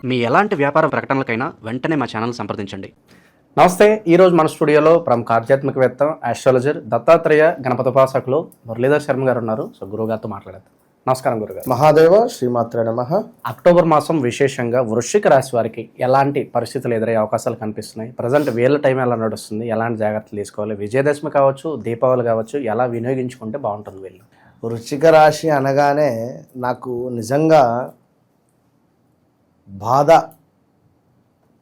మీ ఎలాంటి వ్యాపార ప్రకటనలకైనా వెంటనే మా ఛానల్ సంప్రదించండి. నమస్తే. ఈరోజు మన స్టూడియోలో ప్రముఖ ఆధ్యాత్మికవేత్త, ఆస్ట్రాలజర్, దత్తాత్రేయ గణపతోపాసకులు మురళీధర్ శర్మ గారు ఉన్నారు. సో గురువుగారితో మాట్లాడతాం. నమస్కారం గురుగారు. మహాదేవ శ్రీమాత్రే నమః. అక్టోబర్ మాసం విశేషంగా వృశ్చిక రాశి వారికి ఎలాంటి పరిస్థితులు ఎదురయ్యే అవకాశాలు కనిపిస్తున్నాయి? ప్రజెంట్ వీళ్ళ టైం ఎలా నడుస్తుంది? ఎలాంటి జాగ్రత్తలు తీసుకోవాలి? విజయదశమి కావచ్చు, దీపావళి కావచ్చు, ఎలా వినియోగించుకుంటే బాగుంటుంది వీళ్ళు? వృశ్చిక రాశి అనగానే నాకు నిజంగా బాధ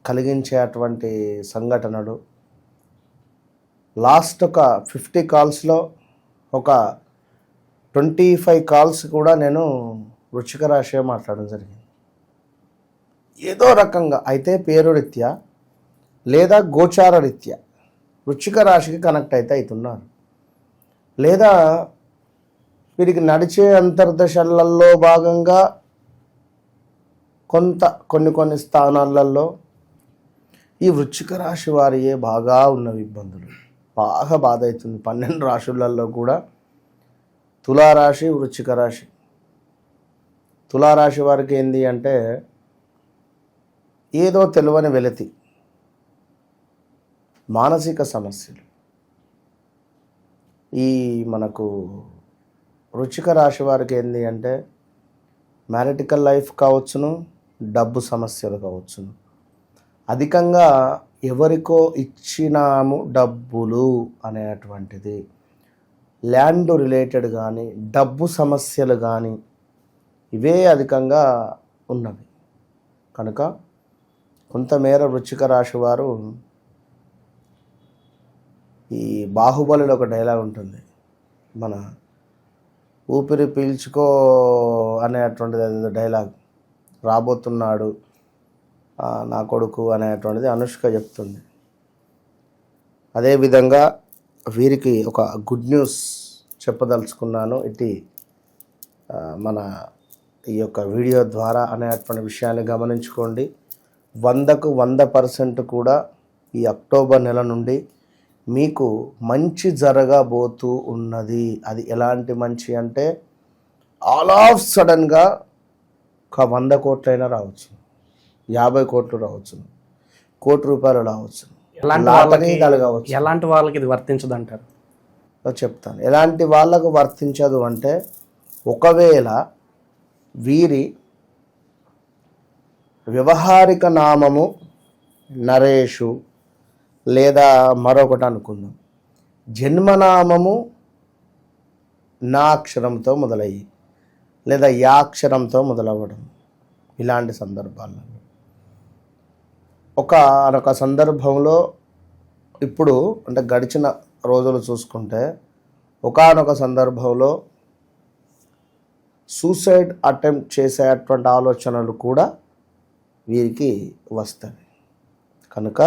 కలిగించేటువంటి సంఘటనలు. లాస్ట్ ఒక 50 కాల్స్లో ఒక 25 కాల్స్ కూడా నేను వృశ్చిక రాశి మాట్లాడడం జరిగింది. ఏదో రకంగా అయితే పేరు రీత్యా లేదా గోచార రీత్యా వృశ్చిక రాశికి కనెక్ట్ అయితే అవుతున్నారు, లేదా వీరికి నడిచే అంతర్దశలలో భాగంగా కొన్ని స్థానాలలో ఈ వృశ్చిక రాశి వారియే బాగా ఉన్నవి ఇబ్బందులు. బాగా బాధ అవుతుంది. 12 రాశులలో కూడా తులారాశి, వృశ్చిక రాశి. తులారాశి వారికి ఏంది అంటే ఏదో తెలియని వెలితి, మానసిక సమస్యలు. ఈ మనకు వృశ్చిక రాశి వారికి ఏంది అంటే మ్యారిటికల్ లైఫ్ కావచ్చును, డబ్బు సమస్యలు కావచ్చును. అధికంగా ఎవరికో ఇచ్చినాము డబ్బులు అనేటువంటిది, ల్యాండ్ రిలేటెడ్ కానీ డబ్బు సమస్యలు కానీ ఇవే అధికంగా ఉన్నవి. కనుక కొంతమేర వృశ్చిక రాశి వారు, ఈ బాహుబలిలో ఒక డైలాగ్ ఉంటుంది, మన ఊపిరి పీల్చుకో అనేటువంటిది డైలాగ్, రాబోతున్నాడు నా కొడుకు అనేటువంటిది అనుష్క చెప్తుంది. అదేవిధంగా వీరికి ఒక గుడ్ న్యూస్ చెప్పదలుచుకున్నాను ఇటు మన ఈ యొక్క వీడియో ద్వారా అనేటువంటి విషయాన్ని గమనించుకోండి. 100కు 100% కూడా ఈ అక్టోబర్ నెల నుండి మీకు మంచి జరగబోతూ ఉన్నది. అది ఎలాంటి మంచి అంటే ఆల్ ఆఫ్ సడన్గా ఒక 100 కోట్లైనా రావచ్చు, 50 కోట్లు రావచ్చు, ₹1,00,00,000 రావచ్చు. ఎలాంటి వాళ్ళకి ఇది వర్తించదు అంటారు? చెప్తాను. ఎలాంటి వాళ్ళకు వర్తించదు అంటే, ఒకవేళ వీరి వ్యవహారిక నామము నరేషు లేదా మరొకటి అనుకుందాం, జన్మనామము నా అక్షరంతో మొదలయ్యి లేదా యాక్షరంతో మొదలవ్వడం, ఇలాంటి సందర్భాల్లో ఒక సందర్భంలో ఇప్పుడు అంటే గడిచిన రోజులు చూసుకుంటే ఒకానొక సందర్భంలో సూసైడ్ అటెంప్ట్ చేసేటువంటి ఆలోచనలు కూడా వీరికి వస్తాయి. కనుక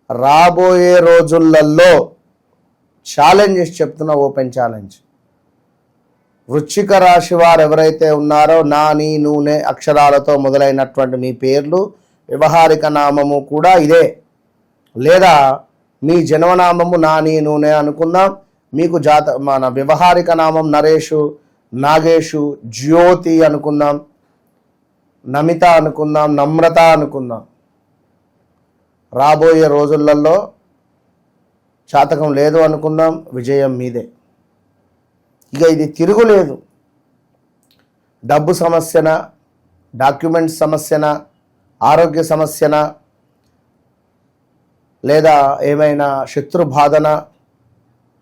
రాబోయే రోజులలో ఛాలెంజెస్ చెప్తున్నా, ఓపెన్ ఛాలెంజ్, వృశ్చిక రాశి వారు ఎవరైతే ఉన్నారో నా, నీ, నూనె అక్షరాలతో మొదలైనటువంటి మీ పేర్లు, వ్యవహారిక నామము కూడా ఇదే, లేదా మీ జన్మనామము నా, నీ, నూనె అనుకుందాం, మీకు మన వ్యవహారిక నామం నరేషు, నాగేషు, జ్యోతి అనుకుందాం, నమిత అనుకుందాం, నమ్రత అనుకుందాం. రాబోయే రోజులలో జాతకం లేదు అనుకుందాం, విజయం మీదే. ఇక ఇది తిరుగులేదు. డబ్బు సమస్యన, డాక్యుమెంట్స్ సమస్యన, ఆరోగ్య సమస్యన, లేదా ఏమైనా శత్రు బాధన,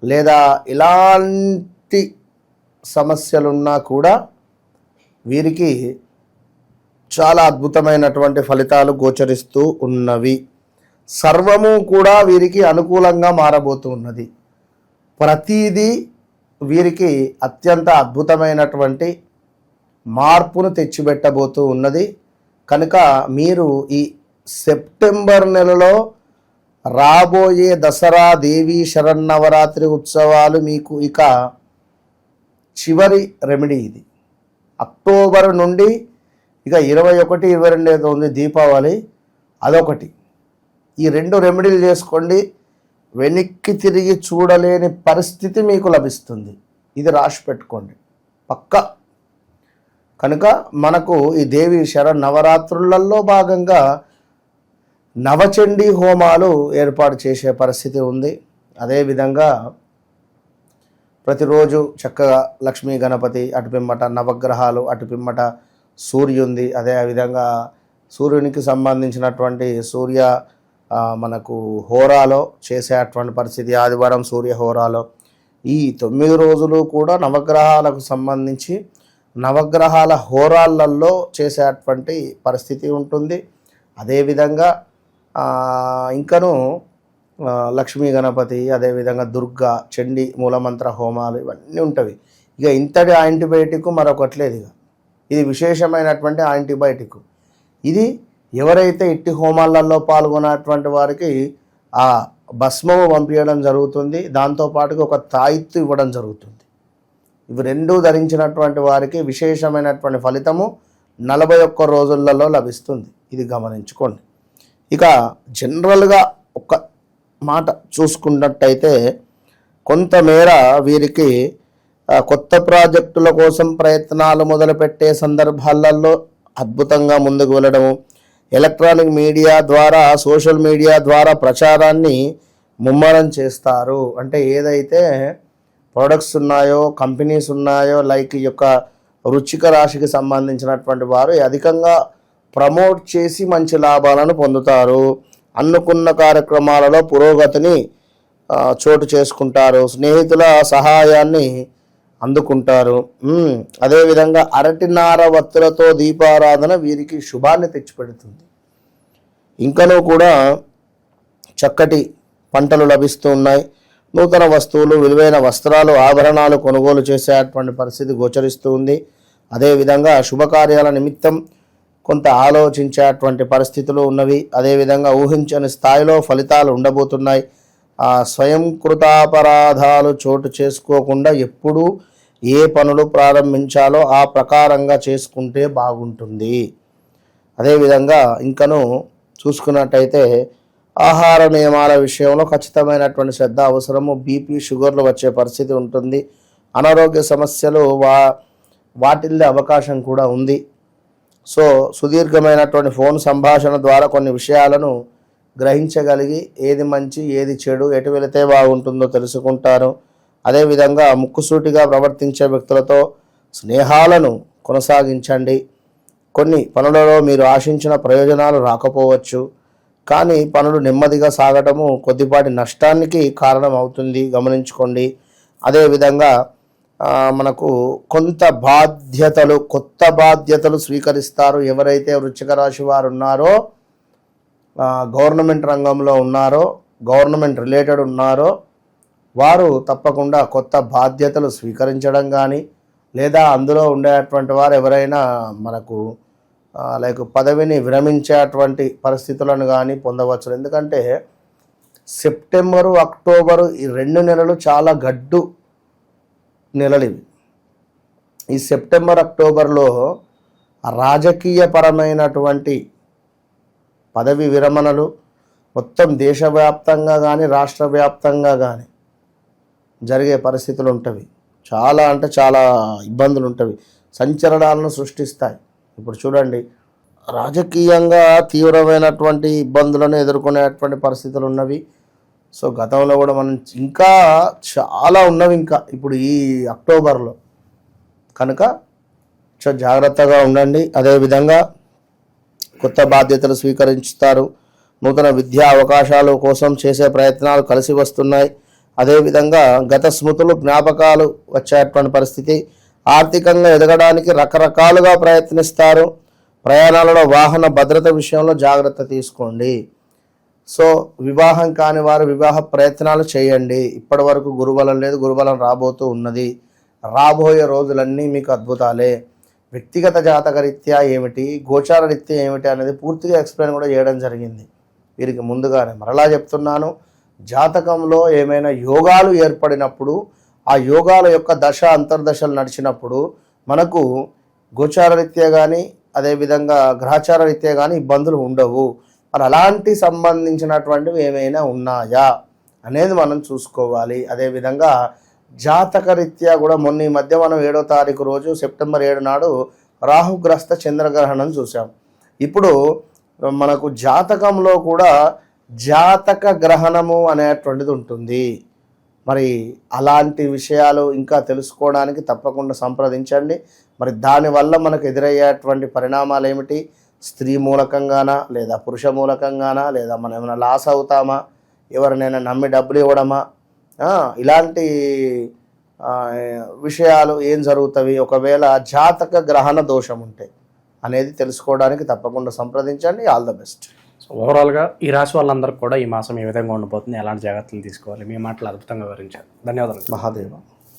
లేదా ఇలాంటి సమస్యలున్నా కూడా వీరికి చాలా అద్భుతమైనటువంటి ఫలితాలు గోచరిస్తూ ఉన్నవి. సర్వము కూడా వీరికి అనుకూలంగా మారబోతూ ఉన్నది. ప్రతిదీ వీరికి అత్యంత అద్భుతమైనటువంటి మార్పును తెచ్చిపెట్టబోతూ ఉన్నది. కనుక మీరు ఈ సెప్టెంబర్ నెలలో రాబోయే దసరా, దేవీ శరన్నవరాత్రి ఉత్సవాలు మీకు ఇక చివరి రెమెడీ ఇది. అక్టోబర్ నుండి ఇక 21, 22 ఏదో ఉంది దీపావళి, అదొకటి. ఈ 2 రెమెడీలు చేసుకోండి, వెనక్కి తిరిగి చూడలేని పరిస్థితి మీకు లభిస్తుంది. ఇది రాసి పెట్టుకోండి పక్కా. కనుక మనకు ఈ దేవి నవరాత్రులలో భాగంగా నవచండీ హోమాలు ఏర్పాటు చేసే పరిస్థితి ఉంది. అదేవిధంగా ప్రతిరోజు చక్కగా లక్ష్మీ గణపతి, అటుపిమ్మట నవగ్రహాలు, అటుపిమ్మట సూర్యుంది. అదేవిధంగా సూర్యునికి సంబంధించినటువంటి మనకు హోరాలో చేసేటువంటి పరిస్థితి, ఆదివారం సూర్య హోరాలో. ఈ 9 రోజులు కూడా నవగ్రహాలకు సంబంధించి నవగ్రహాల హోరాలలో చేసేటువంటి పరిస్థితి ఉంటుంది. అదేవిధంగా ఇంకను లక్ష్మీ గణపతి, అదేవిధంగా దుర్గా, చండీ మూలమంత్ర హోమాలు ఇవన్నీ ఉంటవి. ఇక ఇంతటి యాంటీబయాటిక్ మరొకటి లేదు. ఇది విశేషమైనటువంటి యాంటీబయాటిక్. ఇది ఎవరైతే ఇట్టి హోమాలలో పాల్గొన్నటువంటి వారికి ఆ భస్మము పంపించడం జరుగుతుంది. దాంతోపాటుగా ఒక తాయిత్తు ఇవ్వడం జరుగుతుంది. ఇవి రెండూ ధరించినటువంటి వారికి విశేషమైనటువంటి ఫలితము 41 రోజులలో లభిస్తుంది. ఇది గమనించుకోండి. ఇక జనరల్గా ఒక మాట చూసుకున్నట్టయితే కొంతమేర వీరికి కొత్త ప్రాజెక్టుల కోసం ప్రయత్నాలు మొదలుపెట్టే సందర్భాలలో అద్భుతంగా ముందుకు వెళ్ళడము, ఎలక్ట్రానిక్ మీడియా ద్వారా, సోషల్ మీడియా ద్వారా ప్రచారాన్ని ముమ్మరం చేస్తారు. అంటే ఏదైతే ప్రొడక్ట్స్ ఉన్నాయో, కంపెనీస్ ఉన్నాయో, లైక్ ఈ యొక్క రుచిక రాశికి సంబంధించినటువంటి వారు అధికంగా ప్రమోట్ చేసి మంచి లాభాలను పొందుతారు. అనుకున్న కార్యక్రమాలలో పురోగతిని చోటు చేసుకుంటారు. స్నేహితుల సహాయాన్ని అందుకుంటారు. అదేవిధంగా అరటినార వత్తులతో దీపారాధన వీరికి శుభాన్ని తెచ్చిపెడుతుంది. ఇంకనూ కూడా చక్కటి పంటలు లభిస్తూ ఉన్నాయి. నూతన వస్తువులు, విలువైన వస్త్రాలు, ఆభరణాలు కొనుగోలు చేసేటువంటి పరిస్థితి గోచరిస్తూ ఉంది. అదేవిధంగా శుభకార్యాల నిమిత్తం కొంత ఆలోచించేటువంటి పరిస్థితులు ఉన్నవి. అదేవిధంగా ఊహించని స్థాయిలో ఫలితాలు ఉండబోతున్నాయి. స్వయంకృతాపరాధాలు చోటు చేసుకోకుండా ఎప్పుడూ ఏ పనులు ప్రారంభించాలో ఆ ప్రకారంగా చేసుకుంటే బాగుంటుంది. అదేవిధంగా ఇంకను చూసుకున్నట్టయితే ఆహార నియమాల విషయంలో ఖచ్చితమైనటువంటి శ్రద్ధ అవసరము. బీపీ, షుగర్లు వచ్చే పరిస్థితి ఉంటుంది. అనారోగ్య సమస్యలు వాటిల్లే అవకాశం కూడా ఉంది. సో సుదీర్ఘమైనటువంటి ఫోన్ సంభాషణ ద్వారా కొన్ని విషయాలను గ్రహించగలిగి ఏది మంచి, ఏది చెడు, ఎటు వెళితే బాగుంటుందో తెలుసుకుంటారు. అదేవిధంగా ముక్కుసూటిగా ప్రవర్తించే వ్యక్తులతో స్నేహాలను కొనసాగించండి. కొన్ని పనులలో మీరు ఆశించిన ప్రయోజనాలు రాకపోవచ్చు, కానీ పనులు నెమ్మదిగా సాగటము కొద్దిపాటి నష్టానికి కారణం అవుతుంది, గమనించుకోండి. అదేవిధంగా మనకు కొత్త బాధ్యతలు స్వీకరిస్తారు. ఎవరైతే వృశ్చిక రాశి వారు ఉన్నారో, గవర్నమెంట్ రంగంలో ఉన్నారో, గవర్నమెంట్ రిలేటెడ్ ఉన్నారో వారు తప్పకుండా కొత్త బాధ్యతలు స్వీకరించడం కానీ, లేదా అందులో ఉండేటువంటి వారు ఎవరైనా మనకు లైక్ పదవిని విరమించేటువంటి పరిస్థితులను కానీ పొందవచ్చు. ఎందుకంటే సెప్టెంబరు, అక్టోబరు ఈ 2 నెలలు చాలా గడ్డు నెలలు ఇవి. ఈ సెప్టెంబర్, అక్టోబర్లో రాజకీయపరమైనటువంటి పదవి విరమణలు మొత్తం దేశవ్యాప్తంగా కానీ రాష్ట్ర వ్యాప్తంగా కానీ జరిగే పరిస్థితులు ఉంటవి. చాలా అంటే చాలా ఇబ్బందులు ఉంటవి, సంచలనాలను సృష్టిస్తాయి. ఇప్పుడు చూడండి, రాజకీయంగా తీవ్రమైనటువంటి ఇబ్బందులను ఎదుర్కొనేటువంటి పరిస్థితులు ఉన్నవి. సో గతంలో కూడా మనం ఇంకా చాలా ఉన్నవి ఇంకా ఇప్పుడు ఈ అక్టోబర్లో. కనుక జాగ్రత్తగా ఉండండి. అదేవిధంగా కొత్త బాధ్యతలు స్వీకరిస్తారు. నూతన విద్యా అవకాశాల కోసం చేసే ప్రయత్నాలు కలిసి వస్తున్నాయి. అదేవిధంగా గత స్మృతులు, జ్ఞాపకాలు వచ్చేటువంటి పరిస్థితి. ఆర్థికంగా ఎదగడానికి రకరకాలుగా ప్రయత్నిస్తారు. ప్రయాణాలలో వాహన భద్రత విషయంలో జాగ్రత్త తీసుకోండి. సో వివాహం కాని వారు వివాహ ప్రయత్నాలు చేయండి. ఇప్పటి వరకు గురుబలం లేదు, గురుబలం రాబోతూ ఉన్నది. రాబోయే రోజులన్నీ మీకు అద్భుతాలే. వ్యక్తిగత జాతక రీత్యా ఏమిటి, గోచార రీత్యా ఏమిటి అనేది పూర్తిగా ఎక్స్ప్లెయిన్ కూడా చేయడం జరిగింది వీరికి ముందుగానే. మరలా చెప్తున్నాను, జాతకంలో ఏమైనా యోగాలు ఏర్పడినప్పుడు, ఆ యోగాల యొక్క దశ అంతర్దశలు నడిచినప్పుడు మనకు గోచార రీత్యా కానీ అదేవిధంగా గ్రహచార రీత్యా కానీ ఇబ్బందులు ఉండవు. మరి అలాంటి సంబంధించినటువంటివి ఏమైనా ఉన్నాయా అనేది మనం చూసుకోవాలి. అదేవిధంగా జాతక రీత్యా కూడా మొన్న ఈ మధ్య మనం 7వ తారీఖు రోజు సెప్టెంబర్ 7 నాడు రాహుగ్రస్త చంద్రగ్రహణం చూసాం. ఇప్పుడు మనకు జాతకంలో కూడా జాతక గ్రహణము అనేటువంటిది ఉంటుంది. మరి అలాంటి విషయాలు ఇంకా తెలుసుకోవడానికి తప్పకుండా సంప్రదించండి. మరి దానివల్ల మనకు ఎదురయ్యేటువంటి పరిణామాలు ఏమిటి, స్త్రీ మూలకంగానా లేదా పురుష మూలకంగానా, లేదా మనం ఏమైనా లాస్ అవుతామా, ఎవరినైనా నమ్మి డబ్బులు ఇవ్వడమా, ఇలాంటి విషయాలు ఏం జరుగుతాయి ఒకవేళ జాతక గ్రహణ దోషం ఉంటే అనేది తెలుసుకోవడానికి తప్పకుండా సంప్రదించండి. All the best. సో ఓవరాల్గా ఈ రాశి వాళ్ళందరికీ కూడా ఈ మాసం ఏ విధంగా ఉండబోతుంది, ఎలాంటి జాగ్రత్తలు తీసుకోవాలి, మీ మాటలు అద్భుతంగా వివరించారు. ధన్యవాదాలు. మహాదేవ.